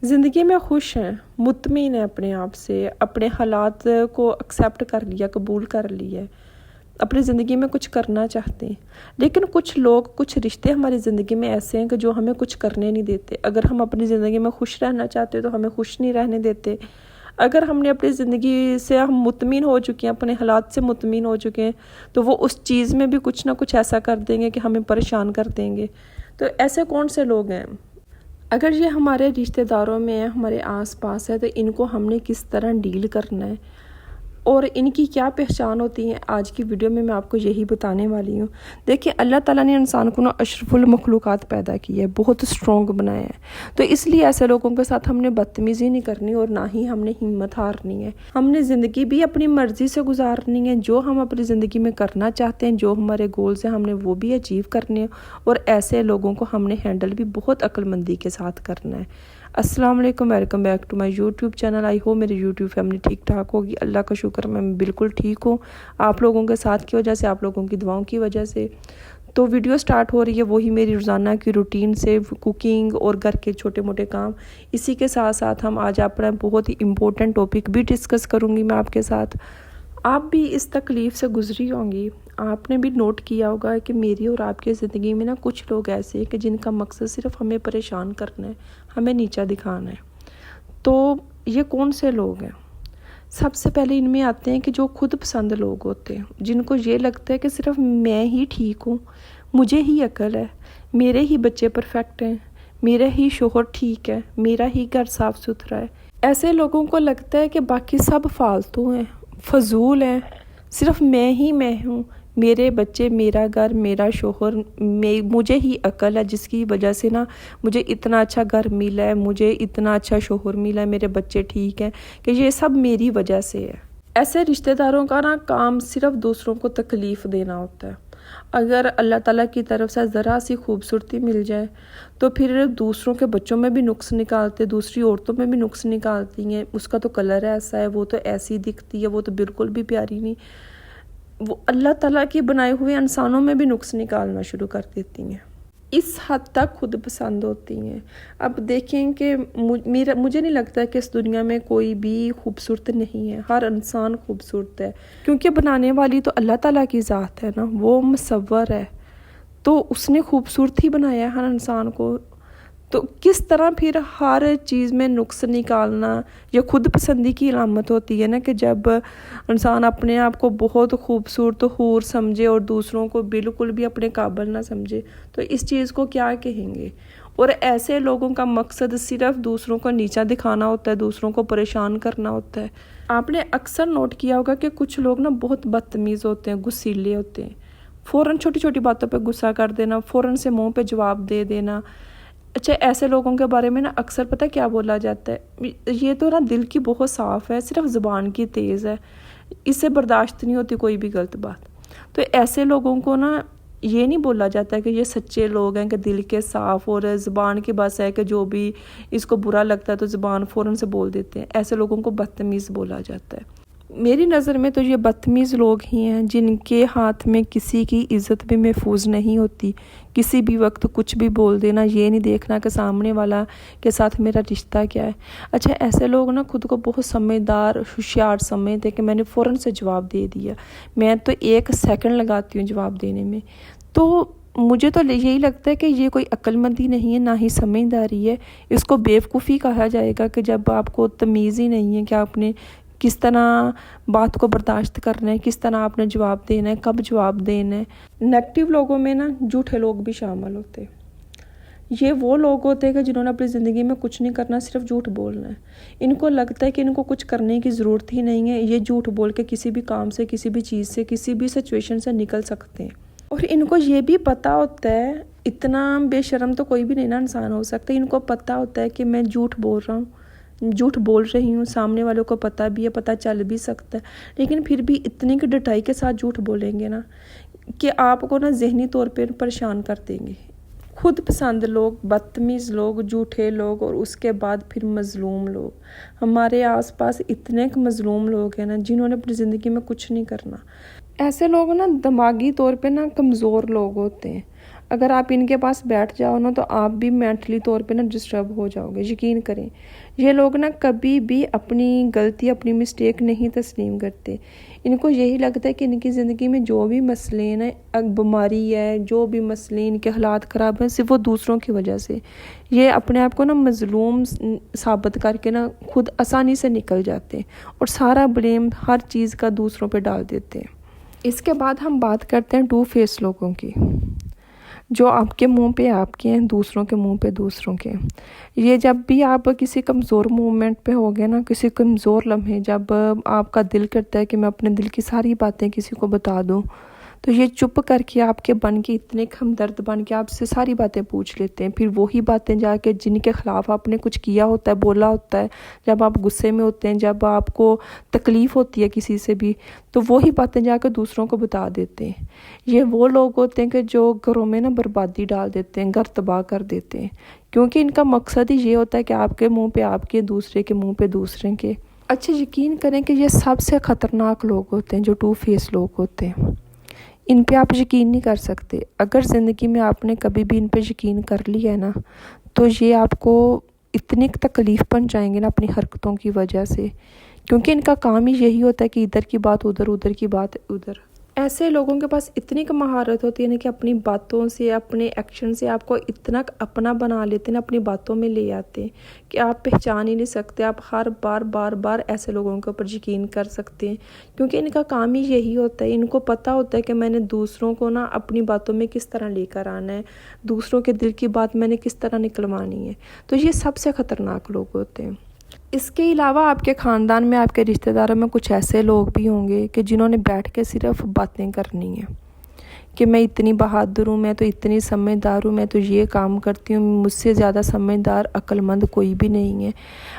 ज़िंदगी में खुश हैं, मुतमिन हैं अपने आप से, अपने हालात को एक्सेप्ट कर लिया, कबूल कर लिया, अपनी ज़िंदगी में कुछ करना चाहते हैं। लेकिन कुछ लोग, कुछ रिश्ते हमारी ज़िंदगी में ऐसे हैं कि जो हमें कुछ करने नहीं देते। अगर हम अपनी ज़िंदगी में खुश रहना चाहते हैं तो हमें खुश नहीं रहने देते। अगर हमने अपनी ज़िंदगी से हम मुतमिन हो चुके हैं, अपने हालात से मुतमिन हो चुके हैं, तो वो उस चीज़ में भी कुछ ना कुछ ऐसा कर देंगे कि हमें परेशान कर देंगे। तो ऐसे कौन से लोग हैं? अगर ये हमारे रिश्तेदारों में है, हमारे आसपास है, तो इनको हमने किस तरह डील करना है और इनकी क्या पहचान होती है, आज की वीडियो में मैं आपको यही बताने वाली हूँ। देखिए, अल्लाह ताला ने इंसान को ना अशरफुल मखलूक़ात पैदा की है, बहुत स्ट्रॉन्ग बनाया है। तो इसलिए ऐसे लोगों के साथ हमने बदतमीज़ी नहीं करनी और ना ही हमने हिम्मत हारनी है। हमने ज़िंदगी भी अपनी मर्ज़ी से गुजारनी है। जो हम अपनी ज़िंदगी में करना चाहते हैं, जो हमारे गोल्स हैं, हमने वो भी अचीव करने हैं और ऐसे लोगों को हमने हैंडल भी बहुत अक्लमंदी के साथ करना है। अस्सलाम वालेकुम, welcome back to my YouTube channel. आई हो मेरी यूट्यूब फैमिली ठीक ठाक होगी। अल्लाह का शुक्र, मैं बिल्कुल ठीक हूँ। आप लोगों के साथ की वजह से, आप लोगों की दुआओं की वजह से। तो वीडियो स्टार्ट हो रही है वही मेरी रोज़ाना की रूटीन से, कुकिंग और घर के छोटे मोटे काम। इसी के साथ साथ हम आज अपना बहुत ही इम्पोर्टेंट टॉपिक भी डिस्कस करूँगी मैं आपके साथ। आप भी इस तकलीफ़ से गुजरी होंगी। आपने भी नोट किया होगा कि मेरी और आपकी ज़िंदगी में ना कुछ लोग ऐसे हैं कि जिनका मकसद सिर्फ हमें परेशान करना है, हमें नीचा दिखाना है। तो ये कौन से लोग हैं? सबसे पहले इनमें आते हैं कि जो खुद पसंद लोग होते हैं, जिनको ये लगता है कि सिर्फ मैं ही ठीक हूँ, मुझे ही अक्ल है, मेरे ही बच्चे परफेक्ट हैं, मेरा ही शोहर ठीक है, मेरा ही घर साफ़ सुथरा है। ऐसे लोगों को लगता है कि बाकी सब फालतू हैं, फजूल हैं, सिर्फ मैं हूँ, मेरे बच्चे, मेरा घर, मेरा शोहर, मुझे ही अक्ल है, जिसकी वजह से ना मुझे इतना अच्छा घर मिला है, मुझे इतना अच्छा शोहर मिला है, मेरे बच्चे ठीक हैं, कि ये सब मेरी वजह से है। ऐसे रिश्तेदारों का ना काम सिर्फ दूसरों को तकलीफ़ देना होता है। अगर अल्लाह ताला की तरफ से ज़रा सी खूबसूरती मिल जाए तो फिर दूसरों के बच्चों में भी नुक्स निकालते, दूसरी औरतों में भी नुक्स निकालती हैं। उसका तो कलर ऐसा है, वो तो ऐसी दिखती है, वो तो बिल्कुल भी प्यारी नहीं। वो अल्लाह ताला के बनाए हुए इंसानों में भी नुक्स निकालना शुरू कर देती हैं। इस हद तक खुद पसंद होती हैं। अब देखें कि मुझे नहीं लगता कि इस दुनिया में कोई भी खूबसूरत नहीं है। हर इंसान खूबसूरत है, क्योंकि बनाने वाली तो अल्लाह ताला की ज़ात है ना, वो मुसव्वर है, तो उसने खूबसूरत ही बनाया है हर इंसान को। तो किस तरह फिर हर चीज़ में नुक्स निकालना, ये खुद पसंदी की अलामत होती है ना, कि जब इंसान अपने आप को बहुत खूबसूरत हूर समझे और दूसरों को बिल्कुल भी अपने काबिल ना समझे, तो इस चीज़ को क्या कहेंगे। और ऐसे लोगों का मकसद सिर्फ दूसरों को नीचा दिखाना होता है, दूसरों को परेशान करना होता है। आपने अक्सर नोट किया होगा कि कुछ लोग ना बहुत बदतमीज़ होते हैं, गुस्सीले होते हैं। फ़ौरन छोटी छोटी बातों पे गुस्सा कर देना, फ़ौरन से मुंह पे जवाब दे देना। अच्छा, ऐसे लोगों के बारे में ना अक्सर पता क्या बोला जाता है, ये तो ना दिल की बहुत साफ़ है, सिर्फ ज़ुबान की तेज़ है, इससे बर्दाश्त नहीं होती कोई भी गलत बात। तो ऐसे लोगों को ना ये नहीं बोला जाता कि ये सच्चे लोग हैं, कि दिल के साफ़ और ज़ुबान की बस है, कि जो भी इसको बुरा लगता है तो ज़ुबान फ़ौरन से बोल देते हैं। ऐसे लोगों को बदतमीज़ बोला जाता है। मेरी नज़र में तो ये बदतमीज़ लोग ही हैं जिनके हाथ में किसी की इज़्ज़त भी महफूज नहीं होती। किसी भी वक्त कुछ भी बोल देना, ये नहीं देखना कि सामने वाला के साथ मेरा रिश्ता क्या है। अच्छा, ऐसे लोग ना खुद को बहुत समझदार, होशियार समझते हैं कि मैंने फ़ौरन से जवाब दे दिया, मैं तो 1 सेकंड लगाती हूँ जवाब देने में। तो मुझे तो यही लगता है कि ये कोई अक्लमंदी नहीं है, ना ही समझदारी है। इसको बेवकूफ़ी कहा जाएगा कि जब आपको तमीज़ ही नहीं है कि आपने किस तरह बात को बर्दाश्त करना है, किस तरह आपने जवाब देना है, कब जवाब देना है। नेगेटिव लोगों में ना झूठे लोग भी शामिल होते हैं। ये वो लोग होते हैं कि जिन्होंने अपनी ज़िंदगी में कुछ नहीं करना, सिर्फ झूठ बोलना है। इनको लगता है कि इनको कुछ करने की ज़रूरत ही नहीं है, ये झूठ बोल के किसी भी काम से, किसी भी चीज़ से, किसी भी सिचुएशन से निकल सकते हैं। और इनको ये भी पता होता है, इतना बेशर्म तो कोई भी नहीं ना इंसान हो सकता, इनको पता होता है कि मैं झूठ बोल रहा हूँ, झूठ बोल रही हूँ, सामने वालों को पता भी है, पता चल भी सकता है, लेकिन फिर भी इतनी की डटाई के साथ झूठ बोलेंगे ना कि आपको ना ज़हनी तौर पर परेशान कर देंगे। खुद पसंद लोग, बदतमीज़ लोग, झूठे लोग और उसके बाद फिर मज़लूम लोग। हमारे आसपास इतने मज़लूम लोग हैं ना जिन्होंने अपनी ज़िंदगी में कुछ नहीं करना। ऐसे लोग ना दिमागी तौर पे ना कमज़ोर लोग होते हैं। اگر آپ ان کے پاس بیٹھ جاؤ نا تو آپ بھی مینٹلی طور پہ نا ڈسٹرب ہو جاؤ گے. یقین کریں یہ لوگ نا کبھی بھی اپنی غلطی اپنی مسٹیک نہیں تسلیم کرتے. ان کو یہی لگتا ہے کہ ان کی زندگی میں جو بھی مسئلے ہیں نا، بیماری ہے، جو بھی مسئلے ان کے حالات خراب ہیں، صرف وہ دوسروں کی وجہ سے. یہ اپنے آپ کو نا مظلوم ثابت کر کے نا خود آسانی سے نکل جاتے ہیں اور سارا بلیم ہر چیز کا دوسروں پہ ڈال دیتے ہیں. اس کے بعد ہم بات کرتے ہیں 2 فیس لوگوں کی، جو آپ کے منہ پہ آپ کے ہیں، دوسروں کے منہ پہ دوسروں کے. یہ جب بھی آپ کسی کمزور مومنٹ پہ ہوگے نا، کسی کمزور لمحے، جب آپ کا دل کرتا ہے کہ میں اپنے دل کی ساری باتیں کسی کو بتا دوں، تو یہ چپ کر کے آپ کے بن کے اتنے ہمدرد بن کے آپ سے ساری باتیں پوچھ لیتے ہیں. پھر وہی باتیں جا کے جن کے خلاف آپ نے کچھ کیا ہوتا ہے، بولا ہوتا ہے، جب آپ غصے میں ہوتے ہیں، جب آپ کو تکلیف ہوتی ہے کسی سے بھی، تو وہی باتیں جا کے دوسروں کو بتا دیتے ہیں. یہ وہ لوگ ہوتے ہیں کہ جو گھروں میں نا بربادی ڈال دیتے ہیں، گھر تباہ کر دیتے ہیں، کیونکہ ان کا مقصد ہی یہ ہوتا ہے کہ آپ کے منہ پہ آپ کے، دوسرے کے منہ پہ دوسرے کے. اچھا یقین کریں کہ یہ سب سے خطرناک لوگ ہوتے ہیں جو 2 فیس لوگ ہوتے ہیں. ان پہ آپ یقین نہیں کر سکتے. اگر زندگی میں آپ نے کبھی بھی ان پہ یقین کر لیا ہے نا، تو یہ آپ کو اتنی تکلیف پہنچائیں گے نا اپنی حرکتوں کی وجہ سے، کیونکہ ان کا کام ہی یہی ہوتا ہے کہ ادھر کی بات ادھر، ادھر کی بات ادھر. ایسے لوگوں کے پاس اتنی مہارت ہوتی ہے نا کہ اپنی باتوں سے، اپنے ایکشن سے آپ کو اتنا اپنا بنا لیتے ہیں، اپنی باتوں میں لے آتے ہیں کہ آپ پہچان ہی نہیں سکتے. آپ ہر بار ایسے لوگوں کے اوپر یقین کر سکتے ہیں، کیونکہ ان کا کام ہی یہی ہوتا ہے. ان کو پتہ ہوتا ہے کہ میں نے دوسروں کو نا اپنی باتوں میں کس طرح لے کر آنا ہے، دوسروں کے دل کی بات میں نے کس طرح نکلوانی ہے. تو یہ سب سے خطرناک لوگ ہوتے ہیں. اس کے علاوہ آپ کے خاندان میں، آپ کے رشتہ داروں میں کچھ ایسے لوگ بھی ہوں گے کہ جنہوں نے بیٹھ کے صرف باتیں کرنی ہیں کہ میں اتنی بہادر ہوں، میں تو اتنی سمجھدار ہوں، میں تو یہ کام کرتی ہوں، مجھ سے زیادہ سمجھدار عقل مند کوئی بھی نہیں ہے.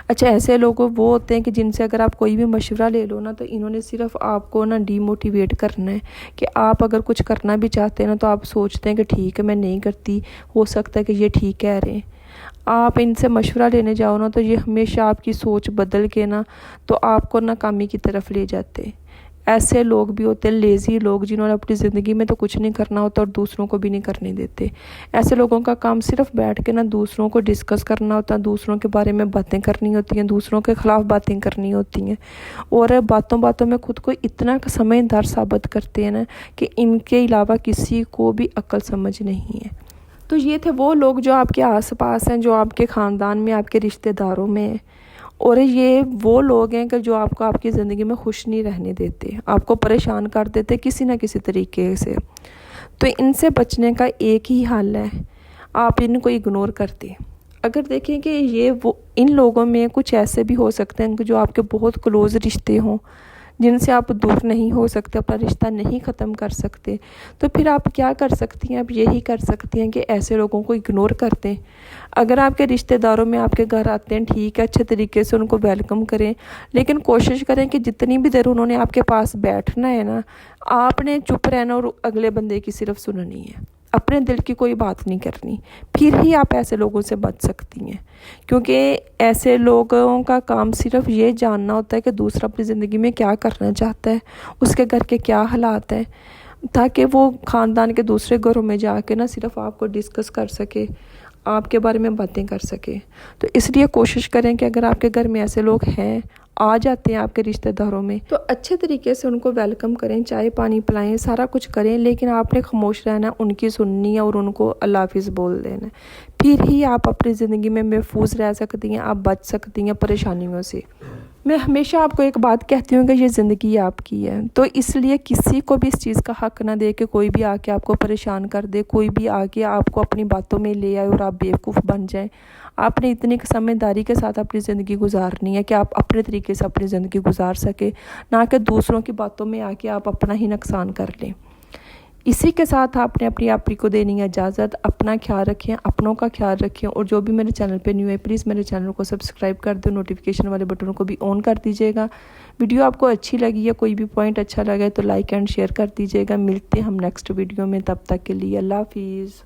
اچھا ایسے لوگ وہ ہوتے ہیں کہ جن سے اگر آپ کوئی بھی مشورہ لے لو نا، تو انہوں نے صرف آپ کو نا ڈی موٹیویٹ کرنا ہے کہ آپ اگر کچھ کرنا بھی چاہتے ہیں نا، تو آپ سوچتے ہیں کہ ٹھیک ہے میں نہیں کرتی، ہو سکتا ہے کہ یہ ٹھیک کہہ رہے ہیں. آپ ان سے مشورہ لینے جاؤ نا، تو یہ ہمیشہ آپ کی سوچ بدل کے نا تو آپ کو ناکامی کی طرف لے جاتے. ایسے لوگ بھی ہوتے ہیں لیزی لوگ، جنہوں نے اپنی زندگی میں تو کچھ نہیں کرنا ہوتا اور دوسروں کو بھی نہیں کرنے دیتے. ایسے لوگوں کا کام صرف بیٹھ کے نا دوسروں کو ڈسکس کرنا ہوتا ہے، دوسروں کے بارے میں باتیں کرنی ہوتی ہیں، دوسروں کے خلاف باتیں کرنی ہوتی ہیں، اور باتوں میں خود کو اتنا سمجھدار ثابت کرتے ہیں نا کہ ان کے علاوہ کسی کو بھی عقل سمجھ نہیں ہے. تو یہ تھے وہ لوگ جو آپ کے آس پاس ہیں، جو آپ کے خاندان میں، آپ کے رشتہ داروں میں ہیں. اور یہ وہ لوگ ہیں کہ جو آپ کو آپ کی زندگی میں خوش نہیں رہنے دیتے، آپ کو پریشان کر دیتے کسی نہ کسی طریقے سے. تو ان سے بچنے کا ایک ہی حل ہے، آپ ان کو اگنور کرتے. اگر دیکھیں کہ ان لوگوں میں کچھ ایسے بھی ہو سکتے ہیں کہ جو آپ کے بہت کلوز رشتے ہوں، جن سے آپ دور نہیں ہو سکتے، اپنا رشتہ نہیں ختم کر سکتے، تو پھر آپ کیا کر سکتی ہیں؟ آپ یہی کر سکتی ہیں کہ ایسے لوگوں کو اگنور کر دیں. اگر آپ کے رشتہ داروں میں آپ کے گھر آتے ہیں، ٹھیک ہے، اچھے طریقے سے ان کو ویلکم کریں، لیکن کوشش کریں کہ جتنی بھی دیر انہوں نے آپ کے پاس بیٹھنا ہے نا، آپ نے چپ رہنا اور اگلے بندے کی صرف سننی ہے، اپنے دل کی کوئی بات نہیں کرنی. پھر ہی آپ ایسے لوگوں سے بچ سکتی ہیں، کیونکہ ایسے لوگوں کا کام صرف یہ جاننا ہوتا ہے کہ دوسرا اپنی زندگی میں کیا کرنا چاہتا ہے، اس کے گھر کے کیا حالات ہیں، تاکہ وہ خاندان کے دوسرے گھروں میں جا کے نا صرف آپ کو ڈسکس کر سکے، آپ کے بارے میں باتیں کر سکے. تو اس لیے کوشش کریں کہ اگر آپ کے گھر میں ایسے لوگ ہیں، آ جاتے ہیں آپ کے رشتہ داروں میں، تو اچھے طریقے سے ان کو ویلکم کریں، چائے پانی پلائیں، سارا کچھ کریں، لیکن آپ نے خاموش رہنا، ان کی سننی ہے اور ان کو اللہ حافظ بول دینا. پھر ہی آپ اپنی زندگی میں محفوظ رہ سکتی ہیں، آپ بچ سکتی ہیں پریشانیوں سے. میں ہمیشہ آپ کو ایک بات کہتی ہوں کہ یہ زندگی آپ کی ہے، تو اس لیے کسی کو بھی اس چیز کا حق نہ دے کہ کوئی بھی آ کے آپ کو پریشان کر دے، کوئی بھی آ کے آپ کو اپنی باتوں میں لے آئے اور آپ بیوقوف بن جائیں. آپ نے اتنی سمجھداری کے ساتھ اپنی زندگی گزارنی ہے کہ آپ اپنے طریقے سے اپنی زندگی گزار سکے، نہ کہ دوسروں کی باتوں میں آ کے آپ اپنا ہی نقصان کر لیں. اسی کے ساتھ آپ نے اپنی آپ کو دینی ہے اجازت. اپنا خیال رکھیں، اپنوں کا خیال رکھیں، اور جو بھی میرے چینل پہ نیو ہے پلیز میرے چینل کو سبسکرائب کر دیں، نوٹیفیکیشن والے بٹن کو بھی آن کر دیجیے گا. ویڈیو آپ کو اچھی لگی ہے، کوئی بھی پوائنٹ اچھا لگا ہے تو لائک اینڈ شیئر کر دیجیے گا. ملتے ہیں ہم نیکسٹ ویڈیو میں، تب تک کے لیے اللہ حافظ.